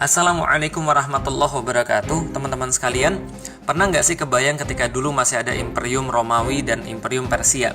Assalamualaikum warahmatullahi wabarakatuh. Teman-teman sekalian, pernah nggak sih kebayang ketika dulu masih ada Imperium Romawi dan Imperium Persia?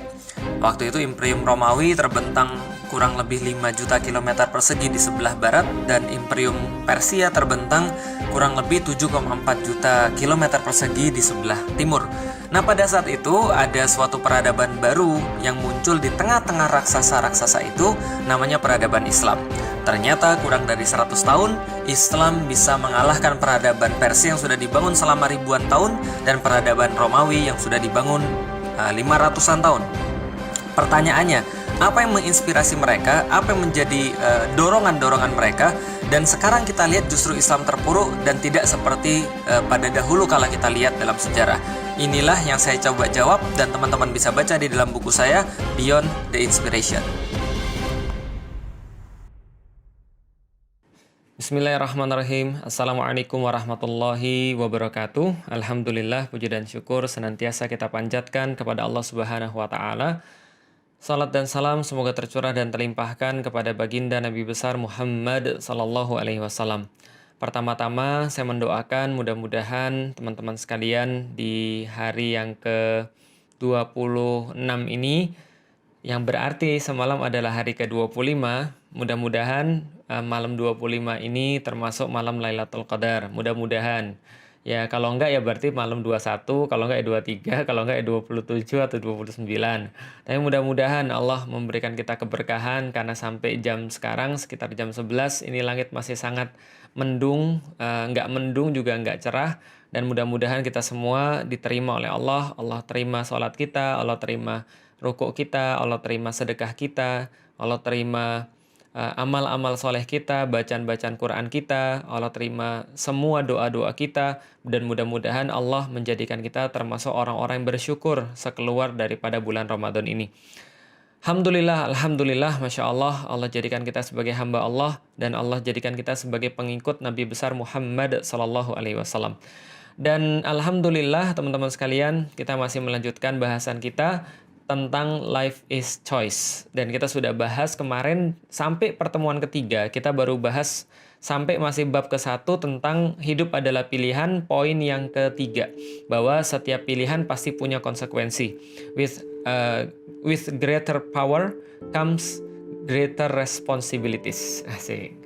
Waktu itu Imperium Romawi terbentang kurang lebih 5 juta kilometer persegi di sebelah barat, dan Imperium Persia terbentang kurang lebih 7,4 juta kilometer persegi di sebelah timur. Nah, pada saat itu ada suatu peradaban baru yang muncul di tengah-tengah raksasa-raksasa itu, namanya peradaban Islam. Ternyata kurang dari 100 tahun, Islam bisa mengalahkan peradaban Persia yang sudah dibangun selama ribuan tahun dan peradaban Romawi yang sudah dibangun 500-an tahun. Pertanyaannya, apa yang menginspirasi mereka? Apa yang menjadi dorongan-dorongan mereka? Dan sekarang kita lihat justru Islam terpuruk dan tidak seperti pada dahulu kala kita lihat dalam sejarah. Inilah yang saya coba jawab dan teman-teman bisa baca di dalam buku saya, Beyond the Inspiration. Bismillahirrahmanirrahim. Assalamualaikum warahmatullahi wabarakatuh. Alhamdulillah, puji dan syukur senantiasa kita panjatkan kepada Allah Subhanahu wa Ta'ala. Salat dan salam semoga tercurah dan terlimpahkan kepada baginda Nabi besar Muhammad Sallallahu Alaihi Wasallam. Pertama-tama saya mendoakan mudah-mudahan teman-teman sekalian di hari yang ke-26 ini, yang berarti semalam adalah hari ke-25, mudah-mudahan malam 25 ini termasuk malam Lailatul Qadar. Mudah-mudahan. Ya, kalau enggak ya berarti malam 21, kalau enggak ya 23, kalau enggak ya 27 atau 29. Tapi mudah-mudahan Allah memberikan kita keberkahan, karena sampai jam sekarang sekitar jam 11 ini langit masih sangat mendung, enggak mendung juga enggak cerah, dan mudah-mudahan kita semua diterima oleh Allah. Allah terima sholat kita, Allah terima rukuk kita, Allah terima sedekah kita, Allah terima amal-amal soleh kita, bacaan-bacaan Quran kita, Allah terima semua doa-doa kita, dan mudah-mudahan Allah menjadikan kita termasuk orang-orang yang bersyukur sekeluar daripada bulan Ramadan ini. Alhamdulillah, Alhamdulillah, Masya Allah, Allah jadikan kita sebagai hamba Allah, dan Allah jadikan kita sebagai pengikut Nabi besar Muhammad Sallallahu Alaihi Wasallam. Dan Alhamdulillah, teman-teman sekalian, kita masih melanjutkan bahasan kita tentang life is choice. Dan kita sudah bahas kemarin sampai pertemuan ketiga. Kita baru bahas sampai masih bab ke-1 tentang hidup adalah pilihan, poin yang ketiga. Bahwa setiap pilihan pasti punya konsekuensi. With greater power comes greater responsibilities. Asik.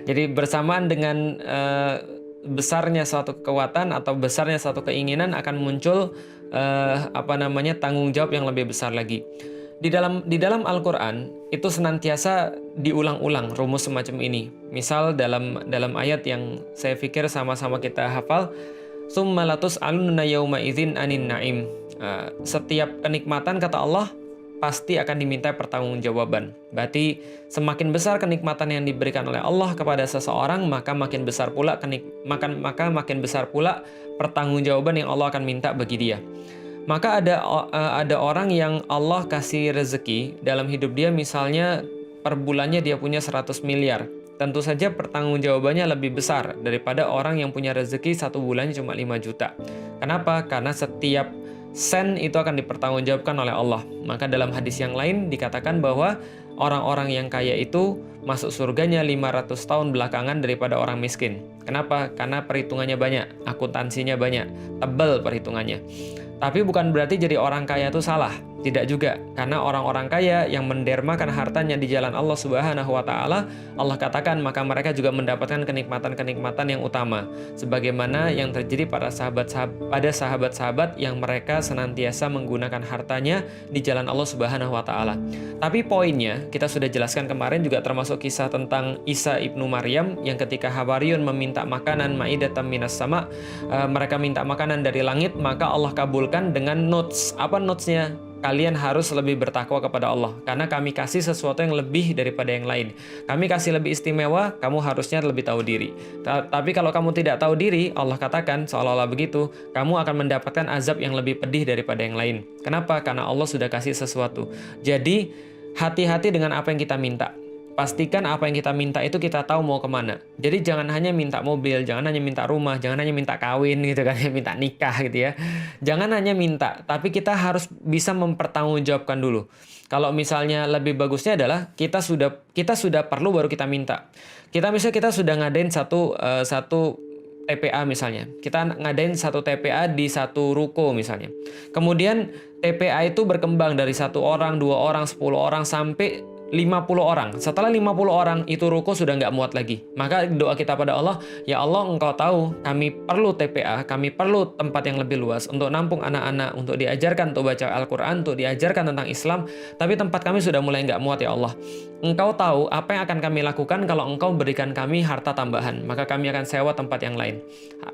Jadi bersamaan dengan besarnya suatu kekuatan atau besarnya suatu keinginan akan muncul tanggung jawab yang lebih besar lagi. Di dalam Al-Qur'an itu senantiasa diulang-ulang rumus semacam ini. Misal dalam ayat yang saya pikir sama-sama kita hafal, "Tsumma latus'alunna yauma idzin 'anin na'im." Setiap kenikmatan, kata Allah, pasti akan diminta pertanggungjawaban. Berarti semakin besar kenikmatan yang diberikan oleh Allah kepada seseorang, maka makin besar pula pertanggungjawaban yang Allah akan minta bagi dia. Maka ada orang yang Allah kasih rezeki dalam hidup dia, misalnya per bulannya dia punya 100 miliar. Tentu saja pertanggungjawabannya lebih besar daripada orang yang punya rezeki satu bulannya cuma 5 juta. Kenapa? Karena setiap sen itu akan dipertanggungjawabkan oleh Allah. Maka dalam hadis yang lain dikatakan bahwa orang-orang yang kaya itu masuk surganya 500 tahun belakangan daripada orang miskin. Kenapa? Karena perhitungannya banyak, akuntansinya banyak, tebal perhitungannya. Tapi bukan berarti jadi orang kaya itu salah. Tidak juga. Karena orang-orang kaya yang mendermakan hartanya di jalan Allah Subhanahu wa Ta'ala, Allah katakan maka mereka juga mendapatkan kenikmatan-kenikmatan yang utama. Sebagaimana yang terjadi pada sahabat-sahabat yang mereka senantiasa menggunakan hartanya di jalan Allah Subhanahu wa Ta'ala. Tapi poinnya, kita sudah jelaskan kemarin, juga termasuk kisah tentang Isa ibnu Maryam yang ketika Hawariyun meminta makanan ma'idatan minas sama, mereka minta makanan dari langit, maka Allah kabulkan dengan notes. Apa notesnya? Kalian harus lebih bertakwa kepada Allah, karena kami kasih sesuatu yang lebih daripada yang lain. Kami kasih lebih istimewa, kamu harusnya lebih tahu diri. Tapi kalau kamu tidak tahu diri, Allah katakan seolah-olah begitu, kamu akan mendapatkan azab yang lebih pedih daripada yang lain. Kenapa? Karena Allah sudah kasih sesuatu. Jadi hati-hati dengan apa yang kita minta. Pastikan apa yang kita minta itu kita tahu mau kemana. Jadi jangan hanya minta mobil, jangan hanya minta rumah, jangan hanya minta kawin gitu kan, minta nikah gitu ya. Jangan hanya minta, tapi kita harus bisa mempertanggungjawabkan dulu. Kalau misalnya lebih bagusnya adalah kita sudah perlu baru kita minta. Kita sudah ngadain satu TPA misalnya. Kita ngadain satu TPA di satu ruko misalnya. Kemudian TPA itu berkembang dari 1 orang, 2 orang, 10 orang sampai 50 orang. Setelah 50 orang itu ruko sudah nggak muat lagi. Maka doa kita pada Allah, ya Allah Engkau tahu kami perlu TPA, kami perlu tempat yang lebih luas untuk nampung anak-anak, untuk diajarkan untuk baca Al-Quran, untuk diajarkan tentang Islam. Tapi tempat kami sudah mulai nggak muat ya Allah. Engkau tahu apa yang akan kami lakukan kalau Engkau berikan kami harta tambahan. Maka kami akan sewa tempat yang lain.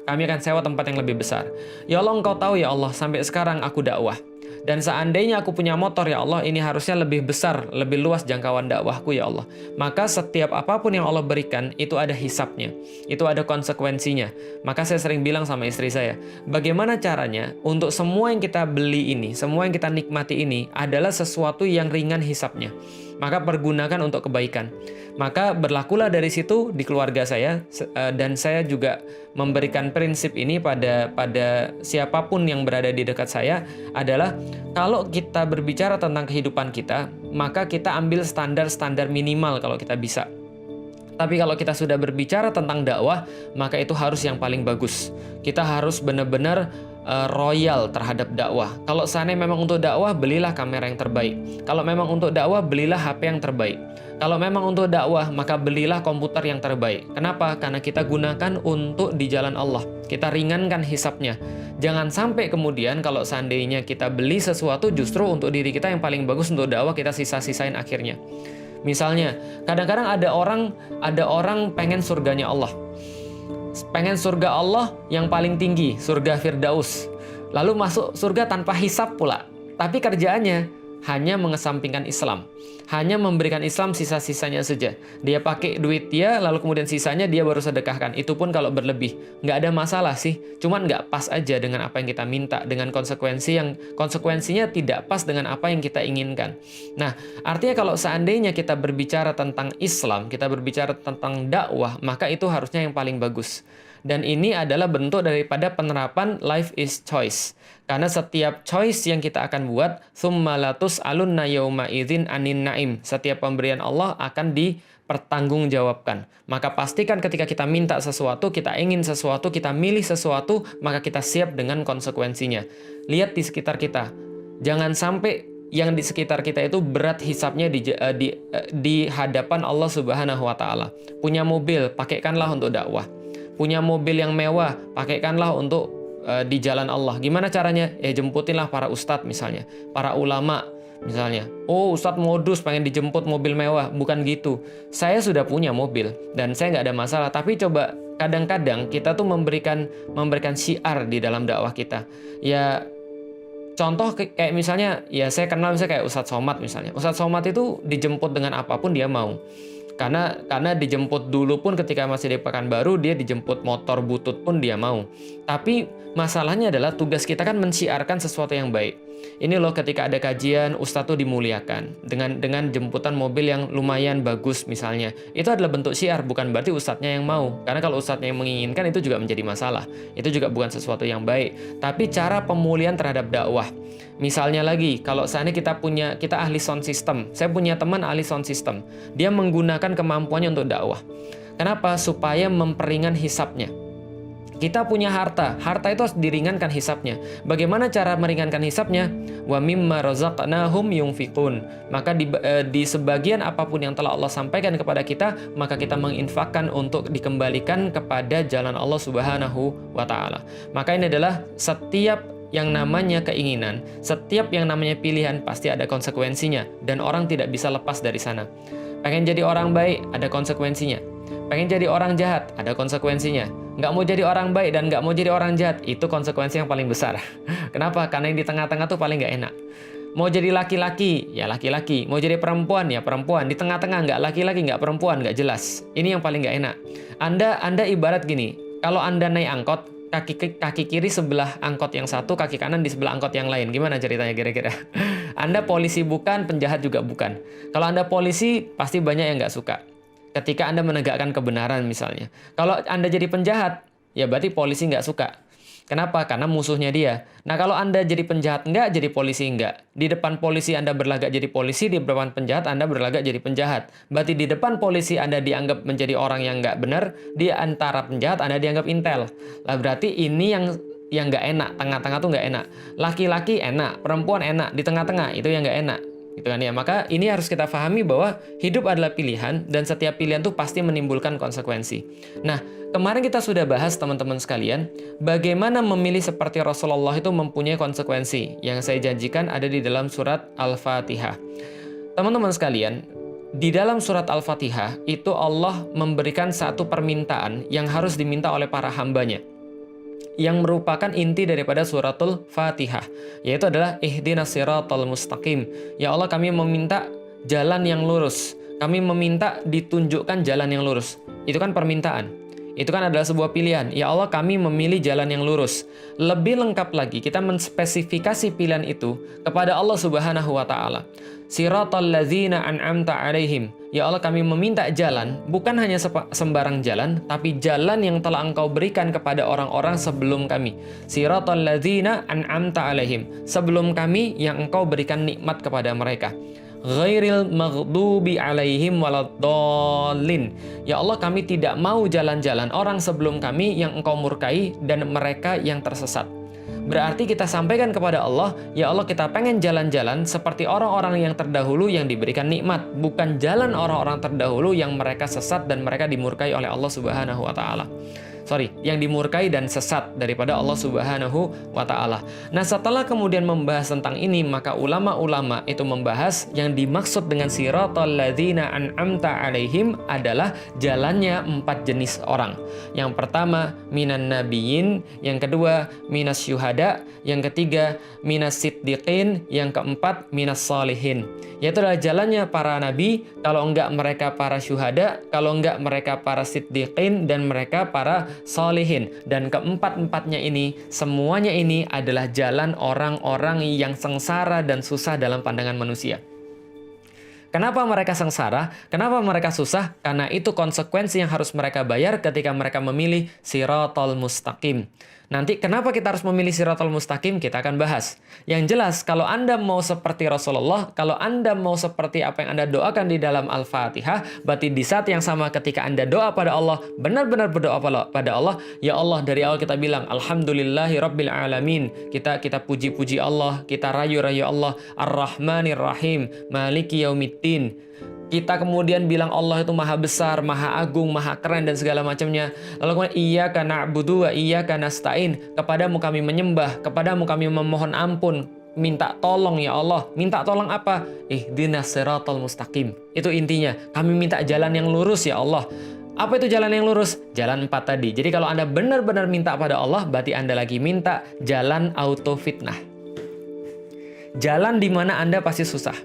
Kami akan sewa tempat yang lebih besar. Ya Allah Engkau tahu ya Allah, sampai sekarang aku dakwah. Dan seandainya aku punya motor ya Allah, ini harusnya lebih besar, lebih luas jangkauan dakwahku ya Allah. Maka setiap apapun yang Allah berikan, itu ada hisapnya, itu ada konsekuensinya. Maka saya sering bilang sama istri saya, bagaimana caranya untuk semua yang kita beli ini, semua yang kita nikmati ini adalah sesuatu yang ringan hisapnya. Maka pergunakan untuk kebaikan. Maka berlakulah dari situ di keluarga saya, dan saya juga memberikan prinsip ini pada siapapun yang berada di dekat saya adalah kalau kita berbicara tentang kehidupan kita, maka kita ambil standar-standar minimal kalau kita bisa. Tapi kalau kita sudah berbicara tentang dakwah, maka itu harus yang paling bagus. Kita harus benar-benar royal terhadap dakwah. Kalau seandainya memang untuk dakwah, belilah kamera yang terbaik. Kalau memang untuk dakwah, belilah HP yang terbaik. Kalau memang untuk dakwah, maka belilah komputer yang terbaik. Kenapa? Karena kita gunakan untuk di jalan Allah. Kita ringankan hisapnya. Jangan sampai kemudian kalau seandainya kita beli sesuatu justru untuk diri kita yang paling bagus untuk dakwah, kita sisa-sisain akhirnya. Misalnya, kadang-kadang ada orang pengen surganya Allah. Pengen surga Allah yang paling tinggi, surga Firdaus. Lalu masuk surga tanpa hisap pula. Tapi kerjaannya hanya mengesampingkan Islam. Hanya memberikan Islam sisa-sisanya saja. Dia pakai duit dia, lalu kemudian sisanya dia baru sedekahkan. Itu pun kalau berlebih. Nggak ada masalah sih. Cuman nggak pas aja dengan apa yang kita minta. Dengan konsekuensinya tidak pas dengan apa yang kita inginkan. Nah, artinya kalau seandainya kita berbicara tentang Islam, kita berbicara tentang dakwah, maka itu harusnya yang paling bagus. Dan ini adalah bentuk daripada penerapan life is choice. Karena setiap choice yang kita akan buat, tsumma latus'alunna yauma idzin anin naim. Setiap pemberian Allah akan dipertanggungjawabkan. Maka pastikan ketika kita minta sesuatu, kita ingin sesuatu, kita milih sesuatu, maka kita siap dengan konsekuensinya. Lihat di sekitar kita. Jangan sampai yang di sekitar kita itu berat hisapnya di hadapan Allah Subhanahu wa taala. Punya mobil, pakaikanlah untuk dakwah. Punya mobil yang mewah, pakaikanlah untuk di jalan Allah. Gimana caranya? Jemputinlah para ustadz misalnya, para ulama misalnya. Oh, ustadz modus pengen dijemput mobil mewah. Bukan gitu. Saya sudah punya mobil dan saya nggak ada masalah. Tapi coba kadang-kadang kita tuh memberikan syiar di dalam dakwah kita. Ya, contoh kayak misalnya, ya saya kenal misalnya kayak Ustadz Somad misalnya. Ustadz Somad itu dijemput dengan apapun dia mau. Karena dijemput dulu pun ketika masih di Pekanbaru, dia dijemput motor butut pun dia mau. Tapi masalahnya adalah tugas kita kan mensiarkan sesuatu yang baik. Ini loh ketika ada kajian, Ustadz tuh dimuliakan dengan jemputan mobil yang lumayan bagus misalnya. Itu adalah bentuk syiar, bukan berarti Ustadznya yang mau. Karena kalau Ustadznya yang menginginkan itu juga menjadi masalah. Itu juga bukan sesuatu yang baik. Tapi cara pemulihan terhadap dakwah. Misalnya lagi, kalau seandainya kita ahli sound system. Saya punya teman ahli sound system. Dia menggunakan kemampuannya untuk dakwah. Kenapa? Supaya memperingan hisapnya. Kita punya harta itu harus diringankan hisapnya. Bagaimana cara meringankan hisapnya? Wa mimma razaqnahum yunfiqun. Maka di sebagian apapun yang telah Allah sampaikan kepada kita, maka kita menginfakkan untuk dikembalikan kepada jalan Allah Subhanahu wa taala. Maka ini adalah setiap yang namanya keinginan, setiap yang namanya pilihan pasti ada konsekuensinya dan orang tidak bisa lepas dari sana. Pengen jadi orang baik, ada konsekuensinya. Pengen jadi orang jahat, ada konsekuensinya. Nggak mau jadi orang baik dan nggak mau jadi orang jahat, itu konsekuensi yang paling besar. Kenapa? Karena yang di tengah-tengah tuh paling nggak enak. Mau jadi laki-laki, ya laki-laki. Mau jadi perempuan, ya perempuan. Di tengah-tengah nggak laki-laki, nggak perempuan, nggak jelas. Ini yang paling nggak enak. Anda ibarat gini, kalau Anda naik angkot, kaki kiri sebelah angkot yang satu, kaki kanan di sebelah angkot yang lain. Gimana ceritanya kira-kira? Anda polisi bukan, penjahat juga bukan. Kalau Anda polisi, pasti banyak yang nggak suka. Ketika Anda menegakkan kebenaran misalnya. Kalau Anda jadi penjahat, ya berarti polisi nggak suka. Kenapa? Karena musuhnya dia. Nah, kalau Anda jadi penjahat enggak, jadi polisi enggak. Di depan polisi Anda berlagak jadi polisi, di depan penjahat Anda berlagak jadi penjahat. Berarti di depan polisi Anda dianggap menjadi orang yang enggak benar, di antara penjahat Anda dianggap intel. Lah berarti ini yang enggak enak, tengah-tengah tuh enggak enak. Laki-laki enak, perempuan enak, di tengah-tengah itu yang enggak enak. Gitu kan ya. Maka ini harus kita pahami bahwa hidup adalah pilihan dan setiap pilihan tuh pasti menimbulkan konsekuensi. Nah, kemarin kita sudah bahas teman-teman sekalian, bagaimana memilih seperti Rasulullah itu mempunyai konsekuensi. Yang saya janjikan ada di dalam surat Al-Fatihah. Teman-teman sekalian, di dalam surat Al-Fatihah itu Allah memberikan satu permintaan yang harus diminta oleh para hambanya, yang merupakan inti daripada suratul Fatihah, yaitu adalah ihdinas siratal mustaqim. Ya Allah, kami meminta jalan yang lurus. Kami meminta ditunjukkan jalan yang lurus. Itu kan permintaan. Itu kan adalah sebuah pilihan. Ya Allah, kami memilih jalan yang lurus. Lebih lengkap lagi, kita menspesifikasi pilihan itu kepada Allah Subhanahu wa Ta'ala. Siratal ladzina an'amta 'alaihim. Ya Allah, kami meminta jalan, bukan hanya sembarang jalan, tapi jalan yang telah Engkau berikan kepada orang-orang sebelum kami. Siratal ladzina an'amta 'alaihim. Sebelum kami yang Engkau berikan nikmat kepada mereka. Ghairil maghdubi 'alaihim waladdallin. Ya Allah, kami tidak mau jalan-jalan orang sebelum kami yang Engkau murkai dan mereka yang tersesat. Berarti kita sampaikan kepada Allah, ya Allah, kita pengen jalan-jalan seperti orang-orang yang terdahulu yang diberikan nikmat, bukan jalan orang-orang terdahulu yang mereka sesat dan mereka dimurkai oleh Allah Subhanahu wa Ta'ala. Yang dimurkai dan sesat daripada Allah Subhanahu wa Ta'ala. Nah, setelah kemudian membahas tentang ini, maka ulama-ulama itu membahas yang dimaksud dengan siratal ladzina an'amta 'alaihim adalah jalannya 4 jenis orang. Yang pertama, minan nabiyyin, yang kedua, minas syuhada, yang ketiga, minas siddiqin, yang keempat, minas salihin. Yaitu adalah jalannya para nabi, kalau enggak mereka para syuhada, kalau enggak mereka para siddiqin, dan mereka para salihin. Dan keempat-empatnya ini, semuanya ini adalah jalan orang-orang yang sengsara dan susah dalam pandangan manusia. Kenapa mereka sengsara? Kenapa mereka susah? Karena itu konsekuensi yang harus mereka bayar ketika mereka memilih siratal mustaqim. Nanti kenapa kita harus memilih siratal mustaqim, kita akan bahas. Yang jelas, kalau Anda mau seperti Rasulullah, kalau Anda mau seperti apa yang Anda doakan di dalam Al-Fatihah, berarti di saat yang sama ketika Anda doa pada Allah, benar-benar berdoa pada Allah, ya Allah, dari awal kita bilang, Alhamdulillahi Rabbil Alamin. Kita puji-puji Allah, kita rayu-rayu Allah, Ar-Rahmanir Rahim, Maliki Yaumiddin. Kita kemudian bilang Allah itu maha besar, maha agung, maha keren, dan segala macamnya. Lalu kemudian iyyaka na'budu wa iyyaka nasta'in. Kepadamu kami menyembah, kepadamu kami memohon ampun, minta tolong ya Allah. Minta tolong apa? Ihdinas siratal mustaqim. Itu intinya. Kami minta jalan yang lurus ya Allah. Apa itu jalan yang lurus? Jalan 4 tadi. Jadi kalau Anda benar-benar minta pada Allah, berarti Anda lagi minta jalan auto fitnah. Jalan di mana Anda pasti susah.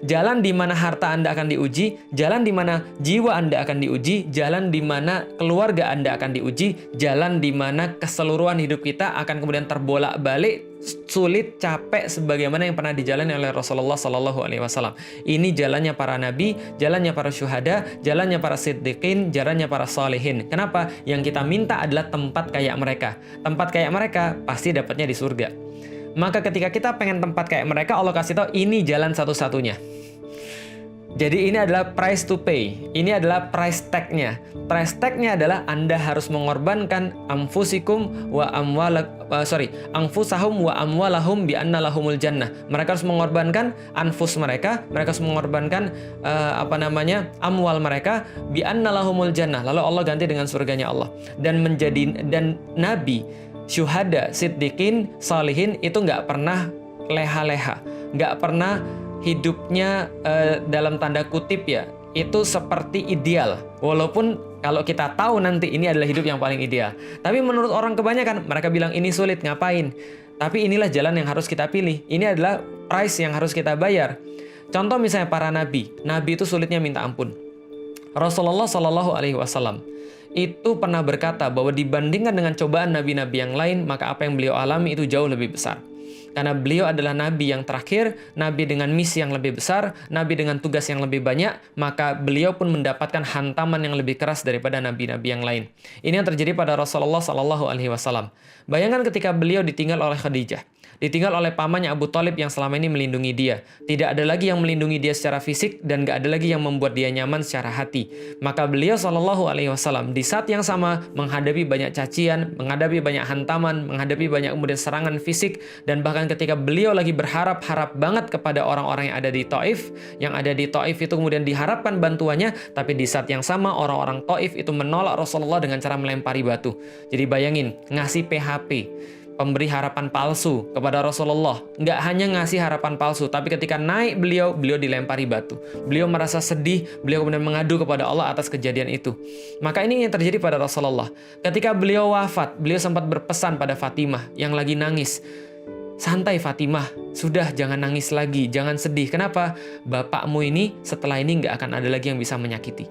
Jalan di mana harta Anda akan diuji, jalan di mana jiwa Anda akan diuji, jalan di mana keluarga Anda akan diuji, jalan di mana keseluruhan hidup kita akan kemudian terbolak-balik, sulit, capek, sebagaimana yang pernah dijalani oleh Rasulullah Sallallahu Alaihi Wasallam. Ini jalannya para nabi, jalannya para syuhada, jalannya para siddiqin, jalannya para salihin. Kenapa? Yang kita minta adalah tempat kayak mereka. Tempat kayak mereka pasti dapatnya di surga. Maka ketika kita pengen tempat kayak mereka, Allah kasih tahu ini jalan satu-satunya. Jadi ini adalah price to pay. Ini adalah price tag-nya. Price tag-nya adalah Anda harus mengorbankan anfusahum wa amwalahum bi anna lahumul jannah. Mereka harus mengorbankan anfus mereka, mereka harus mengorbankan amwal mereka bi anna lahumul jannah. Lalu Allah ganti dengan surganya Allah. Dan nabi, syuhada, siddiqin, salihin itu nggak pernah leha-leha, nggak pernah hidupnya dalam tanda kutip ya, itu seperti ideal. Walaupun kalau kita tahu nanti ini adalah hidup yang paling ideal. Tapi menurut orang kebanyakan, mereka bilang ini sulit, ngapain? Tapi inilah jalan yang harus kita pilih. Ini adalah price yang harus kita bayar. Contoh misalnya para nabi. Nabi itu sulitnya minta ampun. Rasulullah Shallallahu Alaihi Wasallam itu pernah berkata bahwa dibandingkan dengan cobaan nabi-nabi yang lain, maka apa yang beliau alami itu jauh lebih besar. Karena beliau adalah nabi yang terakhir, nabi dengan misi yang lebih besar, nabi dengan tugas yang lebih banyak, maka beliau pun mendapatkan hantaman yang lebih keras daripada nabi-nabi yang lain. Ini yang terjadi pada Rasulullah Shallallahu Alaihi Wasallam. Bayangkan ketika beliau ditinggal oleh Khadijah, ditinggal oleh pamannya Abu Thalib yang selama ini melindungi dia. Tidak ada lagi yang melindungi dia secara fisik dan gak ada lagi yang membuat dia nyaman secara hati. Maka beliau Shallallahu Alaihi Wasallam di saat yang sama menghadapi banyak cacian, menghadapi banyak hantaman, menghadapi banyak kemudian serangan fisik, dan bahkan ketika beliau lagi berharap-harap banget kepada orang-orang yang ada di Taif, itu kemudian diharapkan bantuannya, tapi di saat yang sama orang-orang Taif itu menolak Rasulullah dengan cara melempari batu. Jadi bayangin, ngasih PHP, pemberi harapan palsu kepada Rasulullah. Nggak hanya ngasih harapan palsu, tapi ketika naik beliau dilempari batu. Beliau merasa sedih, beliau kemudian mengadu kepada Allah atas kejadian itu. Maka ini yang terjadi pada Rasulullah. Ketika beliau wafat, beliau sempat berpesan pada Fatimah yang lagi nangis. Santai Fatimah, sudah jangan nangis lagi, jangan sedih. Kenapa? Bapakmu ini setelah ini nggak akan ada lagi yang bisa menyakiti.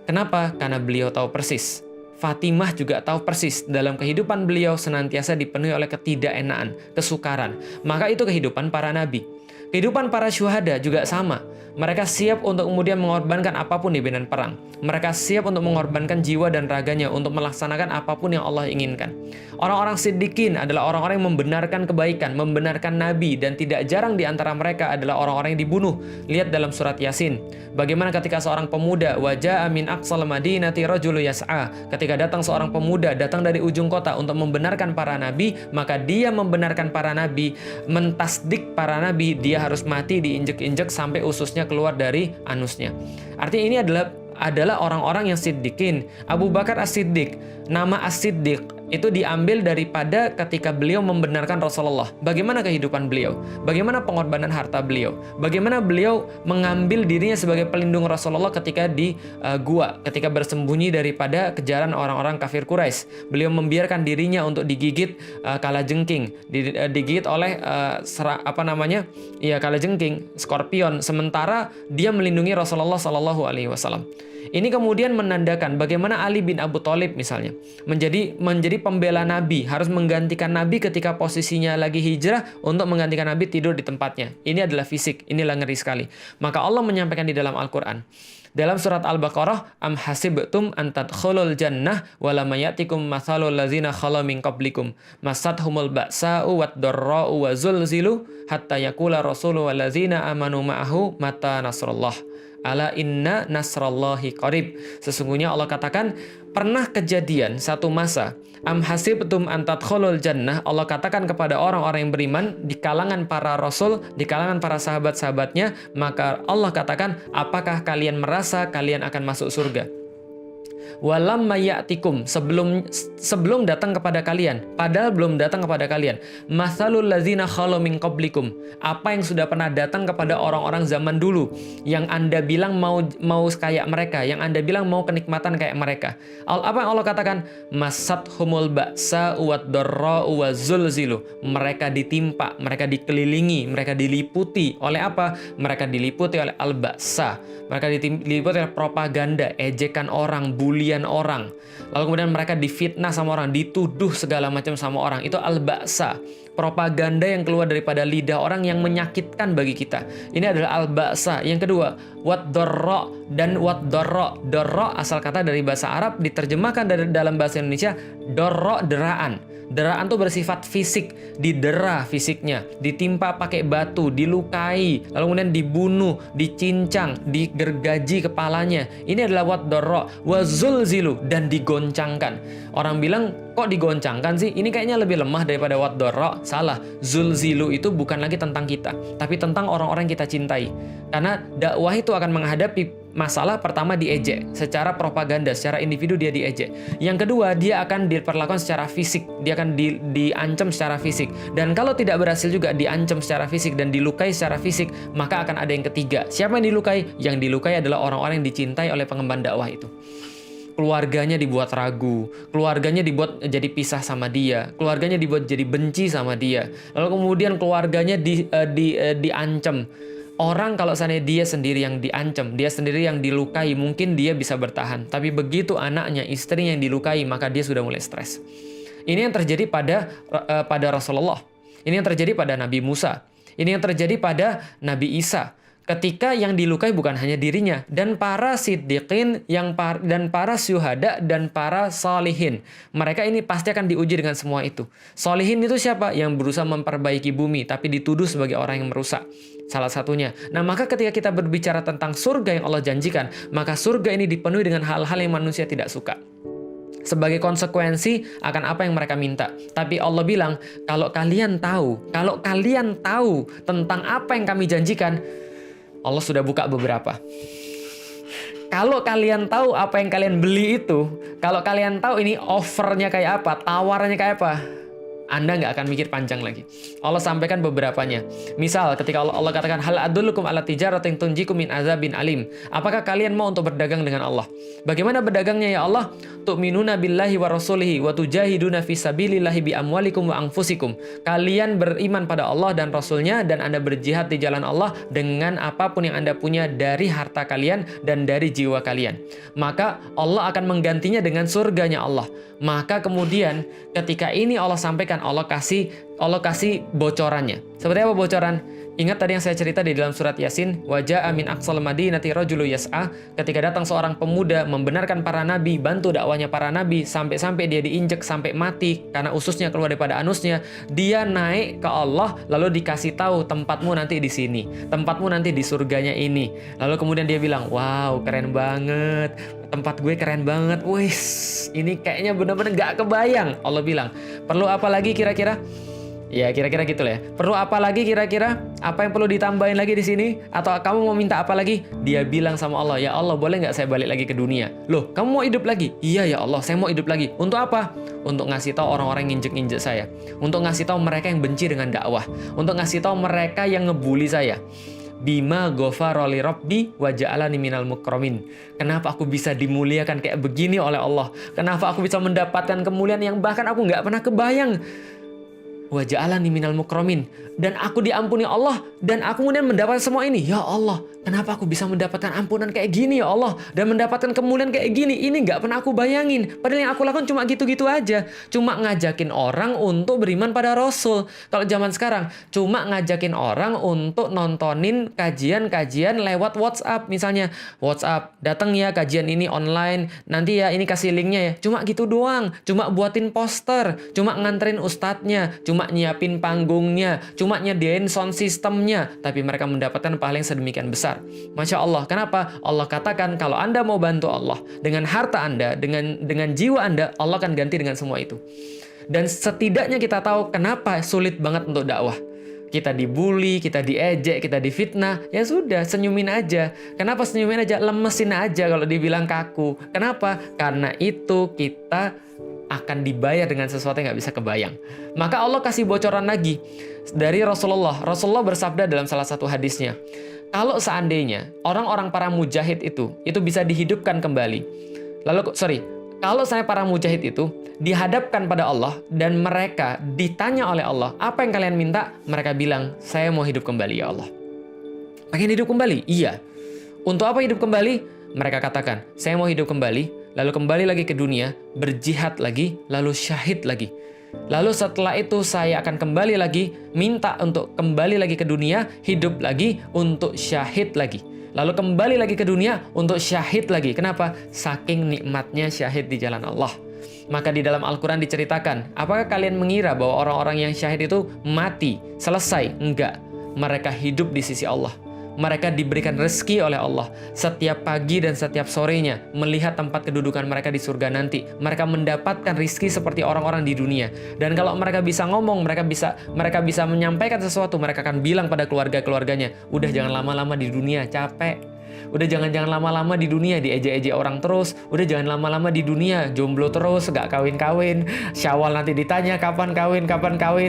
Kenapa? Karena beliau tahu persis. Fatimah juga tahu persis dalam kehidupan beliau senantiasa dipenuhi oleh ketidakenaan, kesukaran. Maka itu kehidupan para nabi. Kehidupan para syuhada juga sama. Mereka siap untuk kemudian mengorbankan apapun di medan perang. Mereka siap untuk mengorbankan jiwa dan raganya untuk melaksanakan apapun yang Allah inginkan. Orang-orang siddiqin adalah orang-orang yang membenarkan kebaikan, membenarkan Nabi, dan tidak jarang di antara mereka adalah orang-orang yang dibunuh. Lihat dalam surat Yasin. Bagaimana ketika seorang pemuda, wajah min aqsal madinati rajulu yas'a, ketika datang seorang pemuda, datang dari ujung kota untuk membenarkan para nabi, maka dia membenarkan para nabi, mentasdik para nabi, dia harus mati diinjek-injek sampai ususnya keluar dari anusnya. Artinya ini adalah orang-orang yang siddiqin. Abu Bakar As-Siddiq, nama As-Siddiq itu diambil daripada ketika beliau membenarkan Rasulullah. Bagaimana kehidupan beliau? Bagaimana pengorbanan harta beliau? Bagaimana beliau mengambil dirinya sebagai pelindung Rasulullah ketika di gua, ketika bersembunyi daripada kejaran orang-orang kafir Quraisy. Beliau membiarkan dirinya untuk digigit kalajengking, digigit oleh kalajengking, skorpion, sementara dia melindungi Rasulullah Shallallahu Alaihi Wasallam. Ini kemudian menandakan bagaimana Ali bin Abu Thalib misalnya menjadi pembela Nabi, harus menggantikan Nabi ketika posisinya lagi hijrah untuk menggantikan Nabi tidur di tempatnya. Ini adalah fisik, inilah ngeri sekali. Maka Allah menyampaikan di dalam Al-Quran. Dalam surat Al-Baqarah, am hasibtum an tadkhulul jannah wa lam ya'tikum mathalul ladzina khala min qablikum masathumul ba'sa'u wad-dharra'u wa zulzilu hatta yaqula rasulu wal ladzina amanu ma'ahu mata nasrullah. Ala inna nasrallahi qarib. Sesungguhnya Allah katakan, pernah kejadian satu masa, am hasibtum an tadkhulul jannah, Allah katakan kepada orang-orang yang beriman di kalangan para rasul, di kalangan para sahabat-sahabatnya, maka Allah katakan, apakah kalian merasa kalian akan masuk surga? Walamma ya'tikum, sebelum datang kepada kalian, padahal belum datang kepada kalian, mathalul ladzina khalu min qablikum, apa yang sudah pernah datang kepada orang-orang zaman dulu yang Anda bilang mau kayak mereka, yang Anda bilang mau kenikmatan kayak mereka. Apa yang Allah katakan? Masathumul ba'sa wad-dharra'u wa zulzilu. Mereka ditimpa, mereka dikelilingi, mereka diliputi oleh apa? Mereka diliputi oleh al-ba'sa. Mereka diliputi oleh propaganda, ejekan orang, bulian orang. Lalu kemudian mereka difitnah sama orang, dituduh segala macam sama orang. Itu al-ba'sa. Propaganda yang keluar daripada lidah orang yang menyakitkan bagi kita. Ini adalah al-ba'sa. Yang kedua, wad-dharra dan wad-dharra. Dharra asal kata dari bahasa Arab, diterjemahkan dalam bahasa Indonesia, dharra, deraan. Deraan itu bersifat fisik, didera fisiknya, ditimpa pakai batu, dilukai, lalu kemudian dibunuh, dicincang, digergaji kepalanya. Ini adalah wad-dharra, wa zulzilu, dan digoncangkan. Orang bilang, kok digoncangkan sih? Ini kayaknya lebih lemah daripada wad-dharra. Salah, zulzilu itu bukan lagi tentang kita, tapi tentang orang-orang yang kita cintai. Karena dakwah itu akan menghadapi masalah pertama diejek, secara propaganda, secara individu dia diejek. Yang kedua, dia akan diperlakukan secara fisik, dia akan diancam secara fisik. Dan kalau tidak berhasil juga diancam secara fisik dan dilukai secara fisik, maka akan ada yang ketiga. Siapa yang dilukai? Yang dilukai adalah orang-orang yang dicintai oleh pengemban dakwah itu. Keluarganya dibuat ragu, keluarganya dibuat jadi pisah sama dia, keluarganya dibuat jadi benci sama dia, lalu kemudian keluarganya diancam. Orang kalau seandainya dia sendiri yang diancam, dia sendiri yang dilukai, mungkin dia bisa bertahan. Tapi begitu anaknya, istrinya yang dilukai, maka dia sudah mulai stres. Ini yang terjadi pada Rasulullah. Ini yang terjadi pada Nabi Musa. Ini yang terjadi pada Nabi Isa. Ketika yang dilukai bukan hanya dirinya, dan para siddiqin, dan para syuhada, dan para salihin. Mereka ini pasti akan diuji dengan semua itu. Salihin itu siapa? Yang berusaha memperbaiki bumi, tapi dituduh sebagai orang yang merusak. Salah satunya. Nah, maka ketika kita berbicara tentang surga yang Allah janjikan, maka surga ini dipenuhi dengan hal-hal yang manusia tidak suka. Sebagai konsekuensi akan apa yang mereka minta. Tapi Allah bilang, kalau kalian tahu tentang apa yang kami janjikan, Allah sudah buka beberapa. Kalau kalian tahu apa yang kalian beli itu, kalau kalian tahu ini offernya kayak apa, tawarannya kayak apa, Anda nggak akan mikir panjang lagi. Allah sampaikan beberapanya. Misal ketika Allah katakan, hal adullukum ala tijaratin tunjikum min azabin alim. Apakah kalian mau untuk berdagang dengan Allah? Bagaimana berdagangnya ya Allah? Tu'minuna billahi wa rasulihi wa tujahiduna fi sabilillahi bi amwalikum wa anfusikum. Kalian beriman pada Allah dan Rasulnya, dan Anda berjihad di jalan Allah dengan apapun yang Anda punya dari harta kalian dan dari jiwa kalian. Maka Allah akan menggantinya dengan surganya Allah. Maka kemudian ketika ini Allah sampaikan, Allah kasih bocorannya. Seperti apa bocoran? Ingat tadi yang saya cerita di dalam surat Yasin, waja'a min aqsal madinati rajulu yas'a, ketika datang seorang pemuda membenarkan para nabi, bantu dakwanya para nabi, sampai dia diinjek sampai mati karena ususnya keluar daripada anusnya. Dia naik ke Allah, lalu dikasih tahu, tempatmu nanti di sini, tempatmu nanti di surganya ini. Lalu kemudian dia bilang, wow, keren banget, tempat gue keren banget, wis, ini kayaknya benar-benar gak kebayang. Allah bilang, perlu apa lagi kira-kira? Ya kira-kira gitu lah ya. Perlu apa lagi kira-kira? Apa yang perlu ditambahin lagi di sini? Atau kamu mau minta apa lagi? Dia bilang sama Allah, ya Allah, boleh nggak saya balik lagi ke dunia? Loh, kamu mau hidup lagi? Iya ya Allah, saya mau hidup lagi. Untuk apa? Untuk ngasih tahu orang-orang yang nginjek-nginjek saya. Untuk ngasih tahu mereka yang benci dengan dakwah. Untuk ngasih tahu mereka yang ngebully saya. Bima ghafara li rabbi wa ja'alani minal mukramin. Kenapa aku bisa dimuliakan kayak begini oleh Allah? Kenapa aku bisa mendapatkan kemuliaan yang bahkan aku nggak pernah kebayang? Wa ja'alani minal mukramin, dan aku diampuni Allah, dan aku kemudian mendapatkan semua ini. Ya Allah, kenapa aku bisa mendapatkan ampunan kayak gini ya Allah, dan mendapatkan kemuliaan kayak gini? Ini nggak pernah aku bayangin. Padahal yang aku lakukan cuma gitu-gitu aja, cuma ngajakin orang untuk beriman pada Rasul. Kalau zaman sekarang cuma ngajakin orang untuk nontonin kajian-kajian lewat WhatsApp. Misalnya WhatsApp, datang ya kajian ini online, nanti ya ini kasih linknya ya. Cuma gitu doang, cuma buatin poster, cuma nganterin ustadznya, cuma nyiapin panggungnya, cuma nyediain sound systemnya, tapi mereka mendapatkan pahala yang sedemikian besar. Masya Allah, kenapa? Allah katakan kalau Anda mau bantu Allah dengan harta Anda, dengan jiwa Anda, Allah akan ganti dengan semua itu. Dan setidaknya kita tahu kenapa sulit banget untuk dakwah. Kita dibully, kita diejek, kita difitnah, ya sudah, senyumin aja. Kenapa senyumin aja? Lemesin aja kalau dibilang kaku. Kenapa? Karena itu kita akan dibayar dengan sesuatu yang nggak bisa kebayang. Maka Allah kasih bocoran lagi dari Rasulullah. Rasulullah bersabda dalam salah satu hadisnya, kalau seandainya orang-orang para mujahid itu bisa dihidupkan kembali. Kalau saya para mujahid itu dihadapkan pada Allah dan mereka ditanya oleh Allah, apa yang kalian minta? Mereka bilang, saya mau hidup kembali ya Allah. Pengen hidup kembali? Iya. Untuk apa hidup kembali? Mereka katakan, saya mau hidup kembali, lalu kembali lagi ke dunia, berjihad lagi, lalu syahid lagi. Lalu setelah itu saya akan kembali lagi, minta untuk kembali lagi ke dunia, hidup lagi untuk syahid lagi. Lalu kembali lagi ke dunia untuk syahid lagi. Kenapa? Saking nikmatnya syahid di jalan Allah. Maka di dalam Al-Quran diceritakan, apakah kalian mengira bahwa orang-orang yang syahid itu mati, selesai? Enggak. Mereka hidup di sisi Allah. Mereka diberikan rezeki oleh Allah setiap pagi dan setiap sorenya, melihat tempat kedudukan mereka di surga nanti. Mereka mendapatkan rezeki seperti orang-orang di dunia. Dan kalau mereka bisa ngomong, mereka bisa menyampaikan sesuatu, mereka akan bilang pada keluarga-keluarganya, udah jangan lama-lama di dunia, capek. Udah jangan lama-lama di dunia diejek-ejek orang terus. Udah jangan lama-lama di dunia jomblo terus, gak kawin-kawin. Syawal nanti ditanya kapan kawin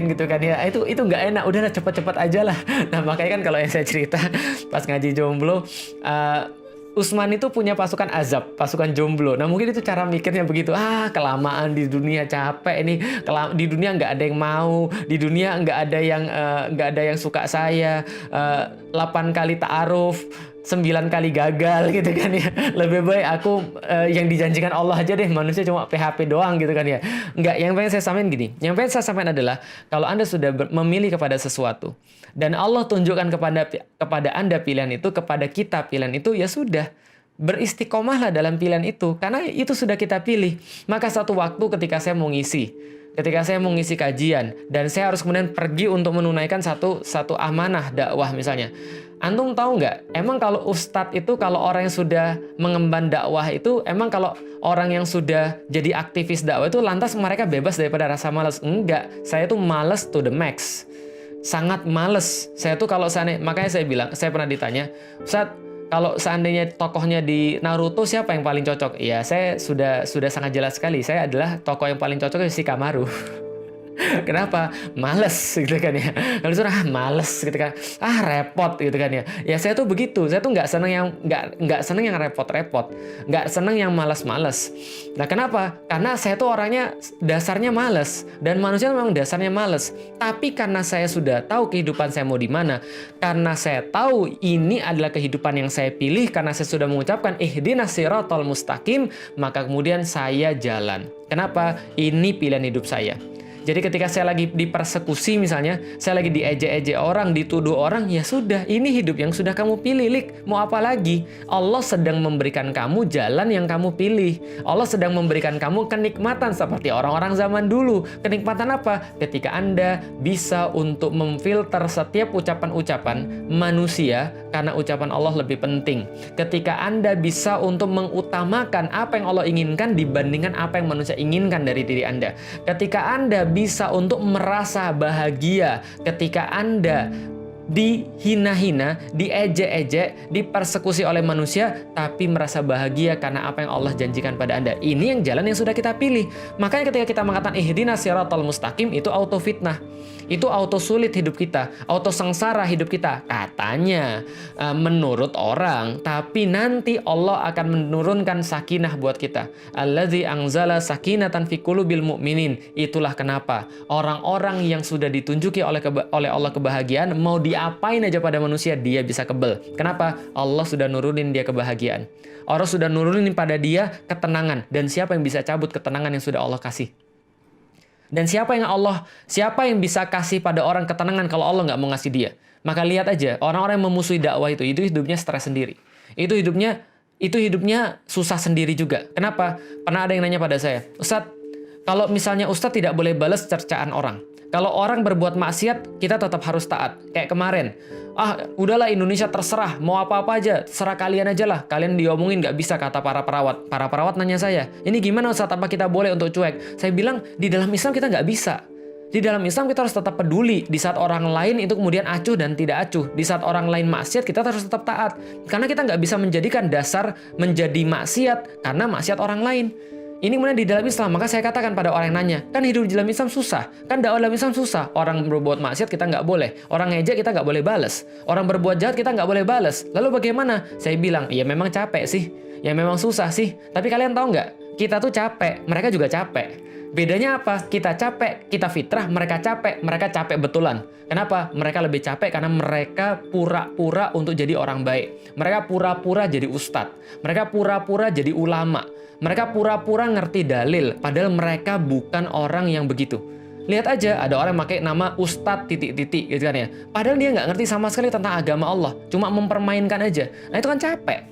gitu kan ya. Itu nggak enak. Udahlah cepet-cepet aja lah. Nah makanya kan kalau yang saya cerita pas ngaji jomblo, Utsman itu punya pasukan azab, pasukan jomblo. Nah mungkin itu cara mikirnya begitu. Kelamaan di dunia, capek ini. Di dunia nggak ada yang mau. Di dunia nggak ada yang suka saya. 8 kali ta'aruf. 9 kali gagal gitu kan ya. Lebih baik aku yang dijanjikan Allah aja deh, manusia cuma PHP doang gitu kan ya. Enggak, yang pengen saya sampaikan gini. Yang pengen saya sampaikan adalah kalau Anda sudah memilih kepada sesuatu dan Allah tunjukkan kepada Anda pilihan itu, kepada kita pilihan itu, ya sudah. Beristiqomahlah dalam pilihan itu karena itu sudah kita pilih. Maka satu waktu ketika saya mau ngisi kajian dan saya harus kemudian pergi untuk menunaikan satu amanah dakwah misalnya. Antum tahu nggak? Emang kalau ustadz itu, kalau orang yang sudah mengemban dakwah itu, emang kalau orang yang sudah jadi aktivis dakwah itu lantas mereka bebas daripada rasa malas? Enggak, saya tuh malas to the max. Sangat males. Saya tuh kalau makanya saya bilang, saya pernah ditanya, Ustadz, kalau seandainya tokohnya di Naruto siapa yang paling cocok? Ya, saya sudah sangat jelas sekali. Saya adalah tokoh yang paling cocok Shikamaru. Kenapa? Males gitu kan ya. Kalau disuruh males gitu kan. Repot gitu kan ya. Ya saya tuh begitu. Saya tuh nggak seneng yang repot-repot. Nggak seneng yang malas-malas. Nah, kenapa? Karena saya tuh orangnya dasarnya males dan manusia memang dasarnya males. Tapi karena saya sudah tahu kehidupan saya mau di mana, karena saya tahu ini adalah kehidupan yang saya pilih, karena saya sudah mengucapkan ihdinas siratal mustaqim, maka kemudian saya jalan. Kenapa? Ini pilihan hidup saya. Jadi ketika saya lagi dipersekusi misalnya, saya lagi diejek-ejek orang, dituduh orang, ya sudah, ini hidup yang sudah kamu pilih, Lik. Mau apa lagi? Allah sedang memberikan kamu jalan yang kamu pilih. Allah sedang memberikan kamu kenikmatan seperti orang-orang zaman dulu. Kenikmatan apa? Ketika Anda bisa untuk memfilter setiap ucapan-ucapan manusia, karena ucapan Allah lebih penting. Ketika Anda bisa untuk mengutamakan apa yang Allah inginkan dibandingkan apa yang manusia inginkan dari diri Anda. Ketika Anda bisa untuk merasa bahagia ketika Anda dihina-hina, diejek-ejek, dipersekusi oleh manusia, tapi merasa bahagia karena apa yang Allah janjikan pada Anda. Ini yang jalan yang sudah kita pilih. Makanya ketika kita mengatakan ihdinas siratal mustaqim, itu auto fitnah. Itu auto sulit hidup kita, auto sengsara hidup kita. Katanya, menurut orang, tapi nanti Allah akan menurunkan sakinah buat kita. Allazi anzala sakinatan fi qulubil mu'minin. Itulah kenapa orang-orang yang sudah ditunjuki oleh Allah kebahagiaan, mau diapain aja pada manusia, dia bisa kebel. Kenapa? Allah sudah nurunin dia kebahagiaan. Allah sudah nurunin pada dia ketenangan. Dan siapa yang bisa cabut ketenangan yang sudah Allah kasih? Dan siapa yang bisa kasih pada orang ketenangan kalau Allah nggak mau ngasih dia? Maka lihat aja, orang-orang yang memusuhi dakwah itu hidupnya stres sendiri. Itu hidupnya susah sendiri juga. Kenapa? Pernah ada yang nanya pada saya, Ustadz, kalau misalnya Ustadz tidak boleh balas cercaan orang. Kalau orang berbuat maksiat, kita tetap harus taat. Kayak kemarin, udahlah Indonesia terserah, mau apa-apa aja, serah kalian aja lah. Kalian diomongin nggak bisa, kata para perawat. Para perawat nanya saya, ini gimana Ustadz, apa kita boleh untuk cuek? Saya bilang, di dalam Islam kita nggak bisa. Di dalam Islam kita harus tetap peduli. Di saat orang lain itu kemudian acuh dan tidak acuh. Di saat orang lain maksiat, kita harus tetap taat. Karena kita nggak bisa menjadikan dasar menjadi maksiat karena maksiat orang lain. Ini kemudian di dalam Islam, maka saya katakan pada orang yang nanya, kan hidup di dalam Islam susah, kan dakwah dalam Islam susah, orang berbuat maksiat kita nggak boleh, orang ngejek kita nggak boleh balas, orang berbuat jahat kita nggak boleh balas, lalu bagaimana? Saya bilang, ya memang capek sih, ya memang susah sih, tapi kalian tahu nggak, kita tuh capek, mereka juga capek. Bedanya apa? Kita capek, kita fitrah, mereka capek betulan. Kenapa? Mereka lebih capek karena mereka pura-pura untuk jadi orang baik. Mereka pura-pura jadi ustadz, mereka pura-pura jadi ulama. Mereka pura-pura ngerti dalil, padahal mereka bukan orang yang begitu. Lihat aja, ada orang yang pakai nama Ustadz titik-titik gitu kan ya. Padahal dia nggak ngerti sama sekali tentang agama Allah, cuma mempermainkan aja. Nah itu kan capek.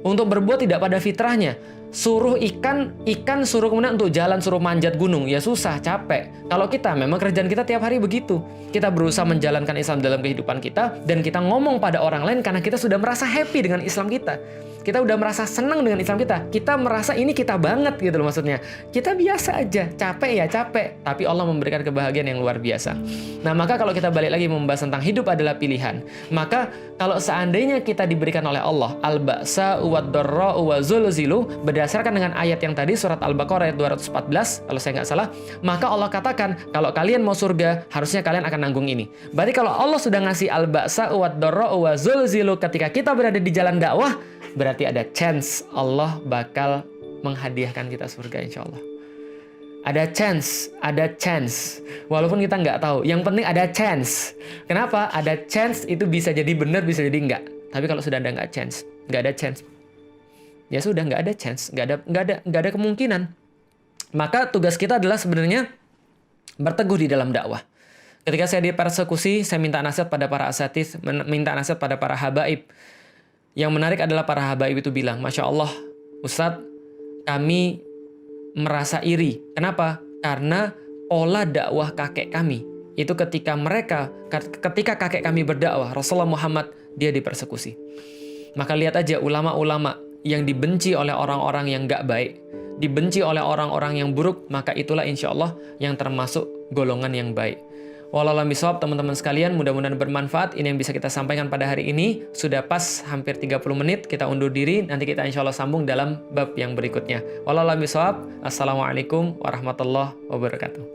Untuk berbuat tidak pada fitrahnya. Suruh ikan suruh kemudian untuk jalan, suruh manjat gunung. Ya susah, capek. Kalau kita, memang kerjaan kita tiap hari begitu. Kita berusaha menjalankan Islam dalam kehidupan kita, dan kita ngomong pada orang lain karena kita sudah merasa happy dengan Islam kita. Kita udah merasa senang dengan Islam kita. Kita merasa ini kita banget gitu loh maksudnya. Kita biasa aja, capek ya capek. Tapi Allah memberikan kebahagiaan yang luar biasa. Nah maka kalau kita balik lagi membahas tentang hidup adalah pilihan. Maka kalau seandainya kita diberikan oleh Allah al-ba'sa wad-dharra wa zulzilu, berdasarkan dengan ayat yang tadi surat Al-Baqarah ayat 214 kalau saya nggak salah, maka Allah katakan kalau kalian mau surga harusnya kalian akan nanggung ini. Berarti kalau Allah sudah ngasih al-ba'sa wad-dharra wa zulzilu ketika kita berada di jalan dakwah, berarti ada chance Allah bakal menghadiahkan kita surga insya Allah. Ada chance. Walaupun kita nggak tahu. Yang penting ada chance. Kenapa? Ada chance itu bisa jadi benar, bisa jadi enggak. Tapi kalau sudah nggak ada chance, ya sudah nggak ada chance, nggak ada kemungkinan. Maka tugas kita adalah sebenarnya berteguh di dalam dakwah. Ketika saya dipersekusi, saya minta nasihat pada para asatidz, minta nasihat pada para habaib. Yang menarik adalah para habaib itu bilang, Masya Allah, Ustadz, kami merasa iri. Kenapa? Karena pola dakwah kakek kami itu ketika kakek kami berdakwah, Rasulullah Muhammad, dia dipersekusi. Maka lihat aja ulama-ulama yang dibenci oleh orang-orang yang gak baik, dibenci oleh orang-orang yang buruk, maka itulah insya Allah yang termasuk golongan yang baik. Wallahu a'lam bishawab, teman-teman sekalian, mudah-mudahan bermanfaat. Ini yang bisa kita sampaikan pada hari ini. Sudah pas hampir 30 menit, kita undur diri. Nanti kita insya Allah sambung dalam bab yang berikutnya. Wallahu a'lam bishawab. Assalamualaikum warahmatullahi wabarakatuh.